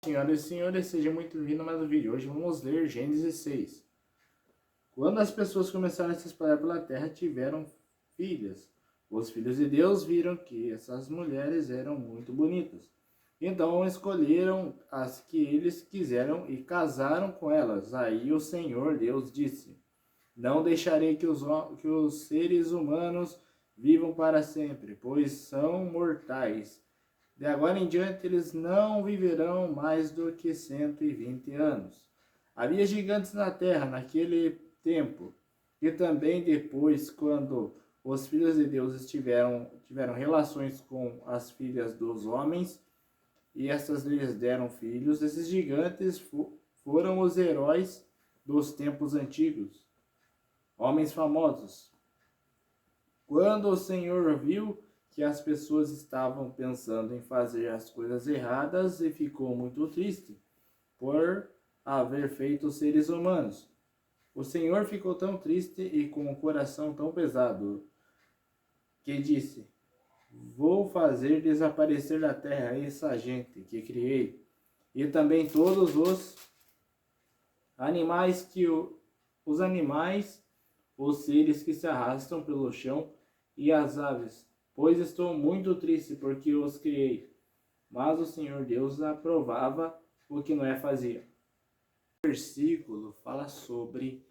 Senhoras e senhores, sejam muito bem-vindos a mais um vídeo. Hoje vamos ler Gênesis 6. Quando as pessoas começaram a se espalhar pela terra, tiveram filhas. Os filhos de Deus viram que essas mulheres eram muito bonitas. Então escolheram as que eles quiseram e casaram com elas. Aí o Senhor Deus disse: Não deixarei que os seres humanos vivam para sempre, pois são mortais. De agora em diante eles não viverão mais do que 120 anos. Havia gigantes na terra naquele tempo, e também depois, quando os filhos de Deus tiveram relações com as filhas dos homens, e essas lhes deram filhos, esses gigantes foram os heróis dos tempos antigos, homens famosos. Quando o Senhor viu que as pessoas estavam pensando em fazer as coisas erradas e ficou muito triste por haver feito os seres humanos. O Senhor ficou tão triste e com o coração tão pesado que disse: Vou fazer desaparecer da terra essa gente que criei, e também todos os animais os seres que se arrastam pelo chão e as aves, pois estou muito triste porque os criei. Mas o Senhor Deus aprovava o que Noé fazia. O versículo fala sobre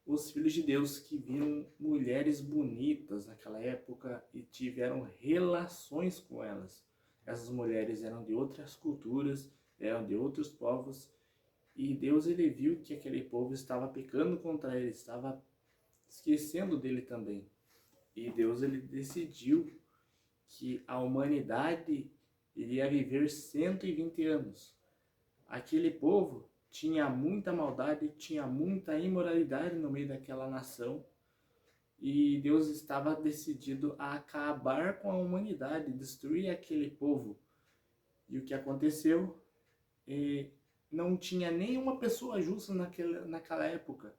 os filhos de Deus que viram mulheres bonitas naquela época e tiveram relações com elas. Essas mulheres eram de outras culturas, eram de outros povos, e Deus ele viu que aquele povo estava pecando contra ele, estava esquecendo dele também. E Deus ele decidiu que a humanidade iria viver 120 anos. Aquele povo tinha muita maldade, tinha muita imoralidade no meio daquela nação. E Deus estava decidido a acabar com a humanidade, destruir aquele povo. E o que aconteceu? Não tinha nenhuma pessoa justa naquela época.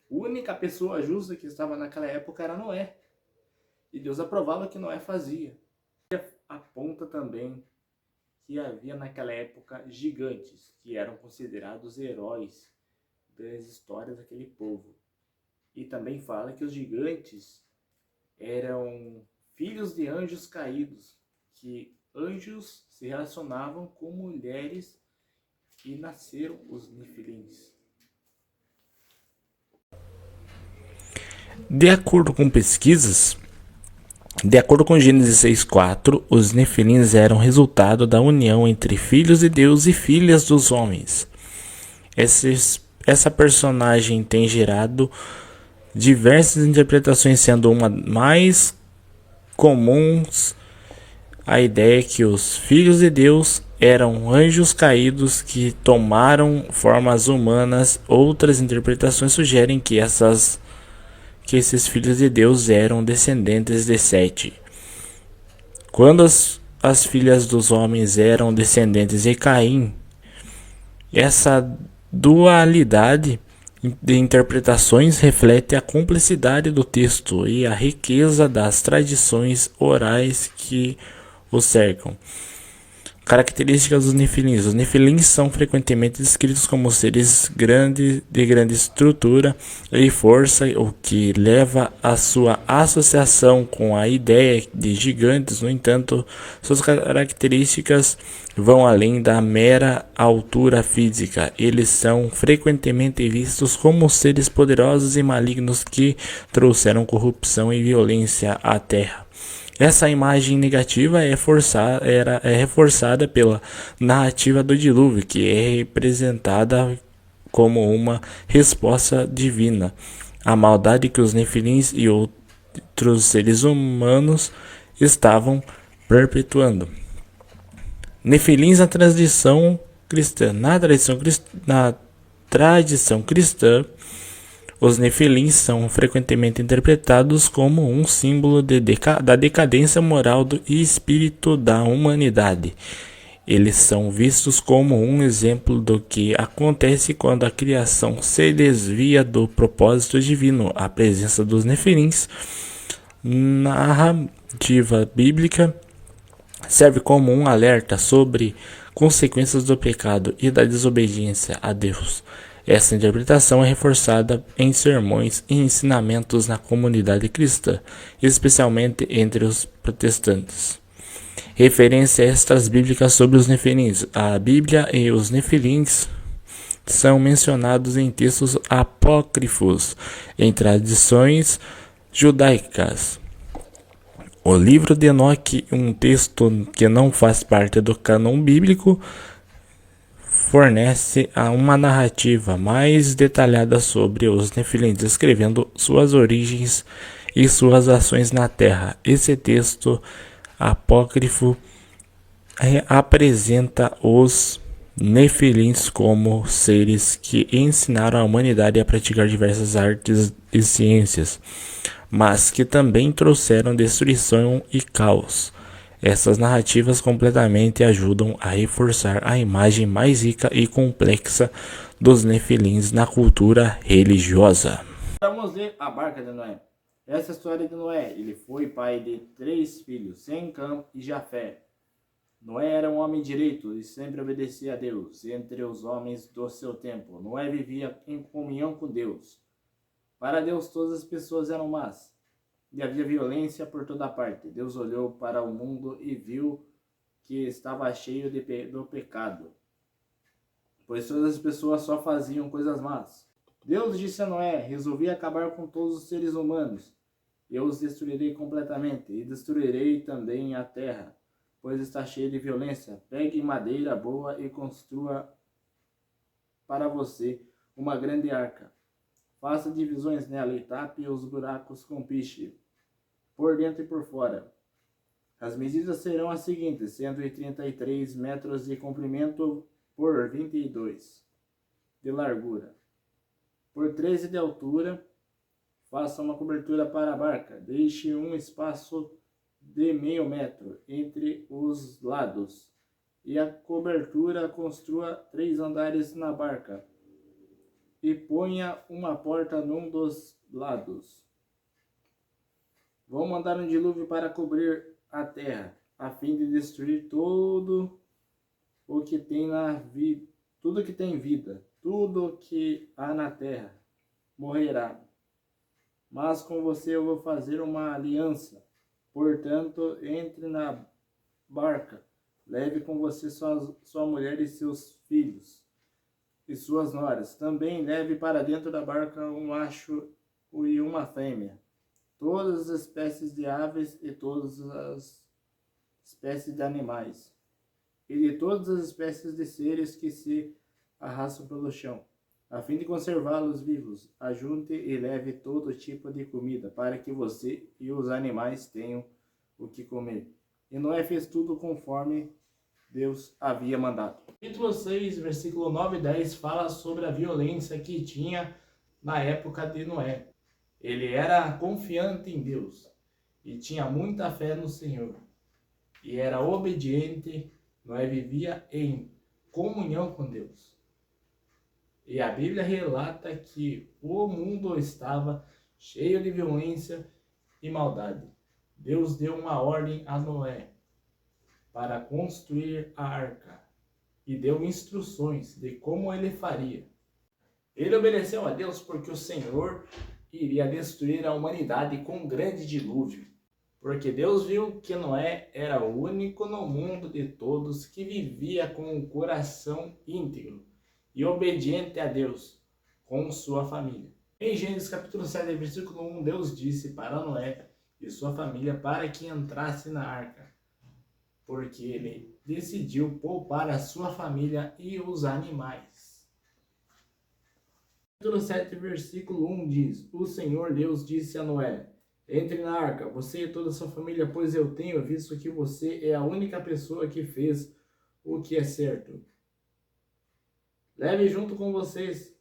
A única pessoa justa que estava naquela época era Noé. E Deus aprovava o que Noé fazia. Aponta também que havia naquela época gigantes, que eram considerados heróis das histórias daquele povo. E também fala que os gigantes eram filhos de anjos caídos, que anjos se relacionavam com mulheres e nasceram os nefilins. De acordo com pesquisas, de acordo com Gênesis 6:4, os nefilins eram resultado da união entre filhos de Deus e filhas dos homens. Essa personagem tem gerado diversas interpretações, sendo uma mais comuns a ideia que os filhos de Deus eram anjos caídos que tomaram formas humanas. Outras interpretações sugerem que esses filhos de Deus eram descendentes de Sete. Quando as filhas dos homens eram descendentes de Caim, essa dualidade de interpretações reflete a complexidade do texto e a riqueza das tradições orais que o cercam. Características dos nefilins. Os nefilins são frequentemente descritos como seres de grande estrutura e força, o que leva à sua associação com a ideia de gigantes. No entanto, suas características vão além da mera altura física. Eles são frequentemente vistos como seres poderosos e malignos que trouxeram corrupção e violência à Terra. Essa imagem negativa é reforçada pela narrativa do dilúvio, que é representada como uma resposta divina à maldade que os nefilins e outros seres humanos estavam perpetuando. Nefilins na tradição cristã. Na tradição cristã, os nefilins são frequentemente interpretados como um símbolo da decadência moral e espírito da humanidade. Eles são vistos como um exemplo do que acontece quando a criação se desvia do propósito divino. A presença dos nefilins na narrativa bíblica serve como um alerta sobre consequências do pecado e da desobediência a Deus. Essa interpretação é reforçada em sermões e ensinamentos na comunidade cristã, especialmente entre os protestantes. Referência extras bíblicas sobre os nefilins. A Bíblia e os nefilins são mencionados em textos apócrifos, em tradições judaicas. O livro de Enoque, um texto que não faz parte do cânon bíblico, fornece uma narrativa mais detalhada sobre os nefilins, descrevendo suas origens e suas ações na terra. Esse texto apócrifo apresenta os nefilins como seres que ensinaram a humanidade a praticar diversas artes e ciências, mas que também trouxeram destruição e caos. Essas narrativas completamente ajudam a reforçar a imagem mais rica e complexa dos nefilins na cultura religiosa. Vamos ver a barca de Noé. Essa história de Noé. Ele foi pai de 3 filhos, Sem, Cã e Jafé. Noé era um homem direito e sempre obedecia a Deus. Entre os homens do seu tempo, Noé vivia em comunhão com Deus. Para Deus todas as pessoas eram más, e havia violência por toda parte. Deus olhou para o mundo e viu que estava cheio do pecado, pois todas as pessoas só faziam coisas más. Deus disse a Noé: resolvi acabar com todos os seres humanos. Eu os destruirei completamente, e destruirei também a terra, pois está cheia de violência. Pegue madeira boa e construa para você uma grande arca. Faça divisões nela e tape os buracos com piche, por dentro e por fora. As medidas serão as seguintes: 133 metros de comprimento por 22 de largura, por 13 de altura. Faça uma cobertura para a barca. Deixe um espaço de meio metro entre os lados. E a cobertura construa 3 andares na barca. E ponha uma porta num dos lados. Vou mandar um dilúvio para cobrir a terra, a fim de destruir tudo o que tem tudo que tem vida, tudo que há na terra morrerá. Mas com você eu vou fazer uma aliança. Portanto, entre na barca, leve com você sua mulher e seus filhos e suas noras. Também leve para dentro da barca um macho e uma fêmea, todas as espécies de aves e todas as espécies de animais, e de todas as espécies de seres que se arrastam pelo chão, a fim de conservá-los vivos. Ajunte e leve todo tipo de comida, para que você e os animais tenham o que comer. E Noé fez tudo conforme Deus havia mandado. Capítulo 6, versículo 9 e 10 fala sobre a violência que tinha na época de Noé. Ele era confiante em Deus e tinha muita fé no Senhor. E era obediente. Noé vivia em comunhão com Deus. E a Bíblia relata que o mundo estava cheio de violência e maldade. Deus deu uma ordem a Noé para construir a arca e deu instruções de como ele faria. Ele obedeceu a Deus porque o Senhor iria destruir a humanidade com um grande dilúvio. Porque Deus viu que Noé era o único no mundo de todos que vivia com um coração íntegro e obediente a Deus com sua família. Em Gênesis capítulo 7, versículo 1, Deus disse para Noé e sua família para que entrasse na arca, porque ele decidiu poupar a sua família e os animais. Capítulo 7, versículo 1 diz: o Senhor Deus disse a Noé: entre na arca, você e toda a sua família, pois eu tenho visto que você é a única pessoa que fez o que é certo. Leve junto com vocês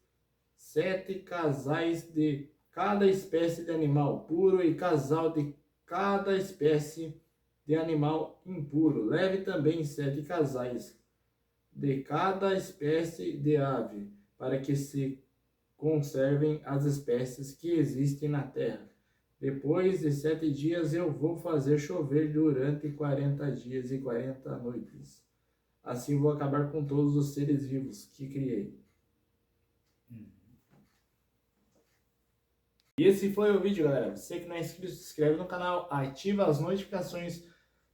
7 casais de cada espécie de animal puro e casal de cada espécie de animal impuro. Leve também 7 casais de cada espécie de ave, para que se conservem as espécies que existem na terra. Depois de 7 dias eu vou fazer chover durante 40 dias e 40 noites. assim vou acabar com todos os seres vivos que criei. E esse foi o vídeo, galera. Você que não é inscrito, se inscreve no canal, ativa as notificações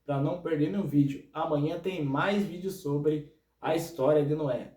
para não perder nenhum vídeo. Amanhã tem mais vídeos sobre a história de Noé.